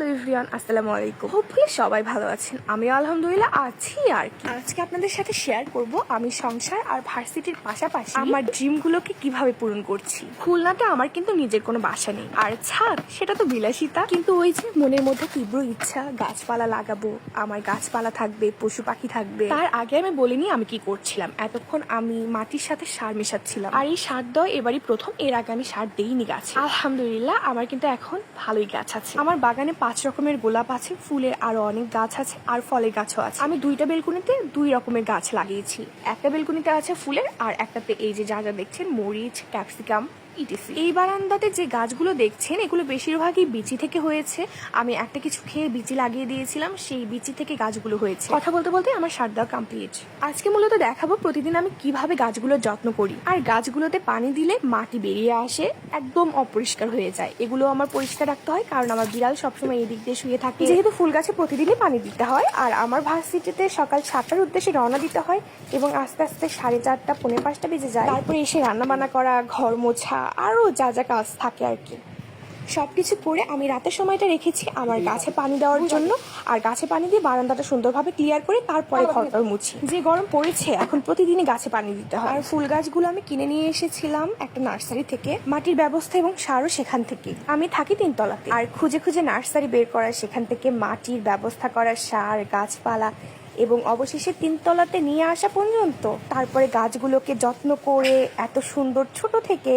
Hello everyone, আসসালামু আলাইকুম। Hopefully সবাই ভালো আছেন। আমি আলহামদুলিল্লাহ আছি। আর কি আজকে আপনাদের সাথে শেয়ার করব আমি সংসার আর ভার্সিটির পাশাপাশি আমার ড্রিমগুলোকে কিভাবে পূরণ করছি। খুলনাতে আমার কিন্তু নিজের কোনো বাসা নেই, আর ছাদ সেটা তো বিলাসিতা, কিন্তু ওই যে মনের মধ্যে তীব্র ইচ্ছা গাছপালা লাগাবো, আমার গাছপালা থাকবে, পশু পাখি থাকবে। তার আগে আমি বলিনি আমি কি করছিলাম। এতক্ষণ আমি মাটির সাথে সার মেশাচ্ছিলাম, আর এই সার দেওয়া এবারই প্রথম। এর আগে আমি সার দেইনি গাছে। আলহামদুলিল্লাহ আমার কিন্তু এখন ভালোই গাছ আছে। আমার বাগানে 5 রকমের গোলাপ আছে, ফুলের আরো অনেক গাছ আছে, আর ফলের গাছও আছে। আমি 2টা বেলকুনিতে 2 রকমের গাছ লাগিয়েছি। একটা বেলকুনিতে আছে ফুলের, আর একটাতে এই যে যা যা দেখছেন মরিচ, ক্যাপসিকাম ইটিসি। এই বারান্দাতে যে গাছগুলো দেখছেন এগুলো বেশিরভাগই বিচি থেকে হয়েছে। আমি একটা কিছু খেয়ে বিচি লাগিয়ে দিয়েছিলাম, সেই বিচি থেকে গাছগুলো হয়েছে। কথা বলতে বলতে আমার সার দেওয়া কমপ্লিট। আজকে মূলত দেখাবো প্রতিদিন আমি কিভাবে গাছগুলোর যত্ন করি। আর গাছগুলোতে পানি দিলে মাটি বেরিয়ে আসে, একদম অপরিষ্কার হয়ে যায়। এগুলো আমার পরিষ্কার রাখতে হয়, কারণ আমার বিড়াল সবসময় এই দিক দিয়ে শুয়ে থাকে। যেহেতু ফুল গাছে প্রতিদিনই পানি দিতে হয়, আর আমার ভার্সিটিতে সকাল 7টার উদ্দেশ্যে রওনা দিতে হয়, এবং আস্তে আস্তে 4:30 পৌনে 5টা বেজে যায়। তারপরে এসে রান্না বান্না করা, ঘর মোছা, আরও যা যা কাজ থাকে আর কি। সবকিছু করে আমি রাতের সময়টা রেখেছি আমার গাছে পানি দেওয়ার জন্য। আর গাছে পানি দিয়ে বারান্দাটা সুন্দরভাবে ক্লিয়ার করে তারপরে ঘরটা মুছি। যে গরম পড়েছে এখন প্রতিদিনই গাছে পানি দিতে হয়। আর ফুল গাছগুলো আমি কিনে নিয়ে এসেছিলাম একটা নার্সারি থেকে। মাটির ব্যবস্থা এবং সারও সেখান থেকে। আমি থাকি 3 তলাতে, আর খুঁজে খুঁজে নার্সারি বের করা, সেখান থেকে মাটির ব্যবস্থা করা, সার, গাছপালা, এবং অবশেষে 3 তলাতে নিয়ে আসা পর্যন্ত। তারপরে গাছগুলোকে যত্ন করে এত সুন্দর ছোট থেকে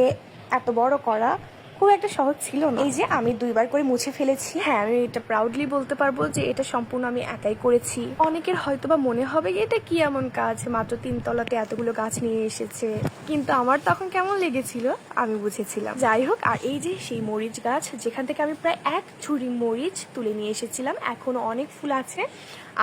এত বড় করা খুব একটা সহজ ছিল না। এই যে আমি 2বার করে মুছে ফেলেছি। হ্যাঁ, আমি এটা প্রাউডলি বলতে পারবো যে এটা সম্পূর্ণ আমি একাই করেছি। অনেকের হয়তোবা মনে হবে এটা কি এমন কাজ, মাত্র 3 তলাতে এতগুলো গাছ নিয়ে এসেছে, কিন্তু আমার তখন কেমন লেগেছিল আমি বুঝেছিলাম। যাই হোক, আর এই যে সেই মরিচ গাছ যেখান থেকে আমি প্রায় 1 ঝুড়ি মরিচ তুলে নিয়ে এসেছিলাম, এখনো অনেক ফুল আছে,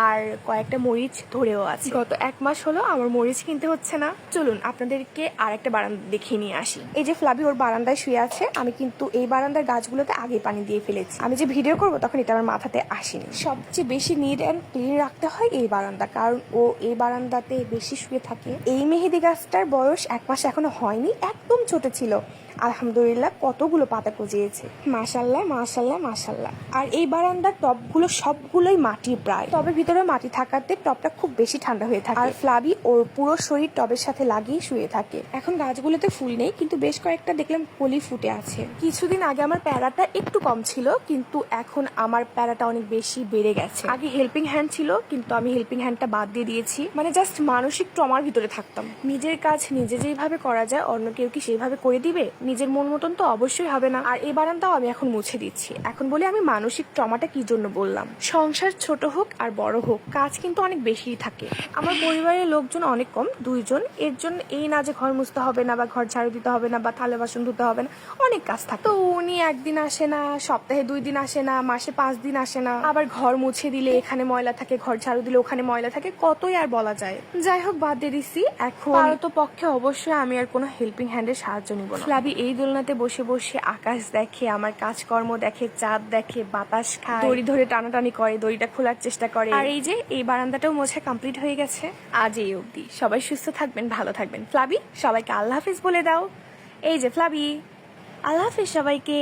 আর কয়েকটা মরিচ ধরেও আছে। গত 1 মাস হলো আমার মরিচ কিনতে হচ্ছে না। চলুন আপনাদেরকে আর একটা বারান্দা দেখিয়ে নিয়ে আসি। এই যে ফ্লাবি ওর বারান্দায় শুয়ে আছে। আমি কিন্তু এই বারান্দার গাছগুলোতে আগে পানি দিয়ে ফেলেছি। আমি যে ভিডিও করব তখন এটা আমার মাথাতে আসেনি। সবচেয়ে বেশি নিট অ্যান্ড ক্লিন রাখতে হয় এই বারান্দা, কারণ ও এই বারান্দাতে বেশি শুয়ে থাকে। এই মেহেদি গাছটার বয়স 1 মাস এখনো হয়নি, একদম ছোট ছিল। আলহামদুলিল্লাহ কতগুলো পাতা গজিয়েছে, মাশাল্লাহ মাশাল্লাহ মাশাল্লাহ। আর এই বারান্দার টবগুলো সবগুলোই মাটি, প্রায় টবের ভিতরে মাটি থাকাতে টবটা খুব বেশি ঠান্ডা হয়ে থাকে। আর ফ্লাবি ওর পুরো শরীর টবের সাথে লাগিয়ে শুয়ে থাকে। এখন গাছগুলোতে ফুল নেই, কিন্তু বেশ কয়েকটা দেখলাম কলি ফুটে আছে। কিছুদিন আগে আমার প্যারাটা একটু কম ছিল, কিন্তু এখন আমার প্যারাটা অনেক বেশি বেড়ে গেছে। আগে হেল্পিং হ্যান্ড ছিল, কিন্তু আমি হেল্পিং হ্যান্ডটা বাদ দিয়ে দিয়েছি। মানে জাস্ট মানসিক ট্রমার ভিতরে থাকতাম। নিজের কাজ নিজে যেভাবে করা যায় অন্য কেউ কি সেইভাবে করে দিবে? নিজের মন মতন তো অবশ্যই হবে না। আর এই বারান্দাও আমি এখন মুছে দিচ্ছি। এখন বলি আমি মানসিক ট্রমাটা কি জন্য বললাম। সংসার ছোট হোক আর বড় হোক, কাজ কিন্তু অনেক বেশিই থাকে। আমার পরিবারের লোকজন অনেক কম, 2 জন। এর জন্য এই না যে ঘর মুছতে হবে না, বা ঘর ঝাড়ু দিতে হবে না, বা থালা বাসন ধুতে হবে না, অনেক কাজ থাকে। তো উনি একদিন আসে না, সপ্তাহে 2 দিন আসে না, মাসে 5 দিন আসে না। আবার ঘর মুছে দিলে এখানে ময়লা থাকে, ঘর ঝাড়ু দিলে ওখানে ময়লা থাকে, কতই আর বলা যায়। যাই হোক, বাদ দিয়ে দিছি। এখন পারত পক্ষে অবশ্যই আমি আর কোনো হেল্পিং হ্যান্ডের সাহায্য নিব না। ফ্লাবি এই দোলনাতে বসে বসে আকাশ দেখে, আমার কাজকর্ম দেখে, চাঁদ দেখে, বাতাস খায়, দড়ি ধরে টানাটানি করে, দড়িটা খোলার চেষ্টা করে। আর এই যে এই বারান্দাটাও মোছা কমপ্লিট হয়ে গেছে। আজ এই অবধি। সবাই সুস্থ থাকবেন, ভালো থাকবেন। ফ্লাবি সবাইকে আল্লাহ হাফিজ বলে দাও। এই যে ফ্লাবি, আল্লাহ হাফিজ সবাইকে।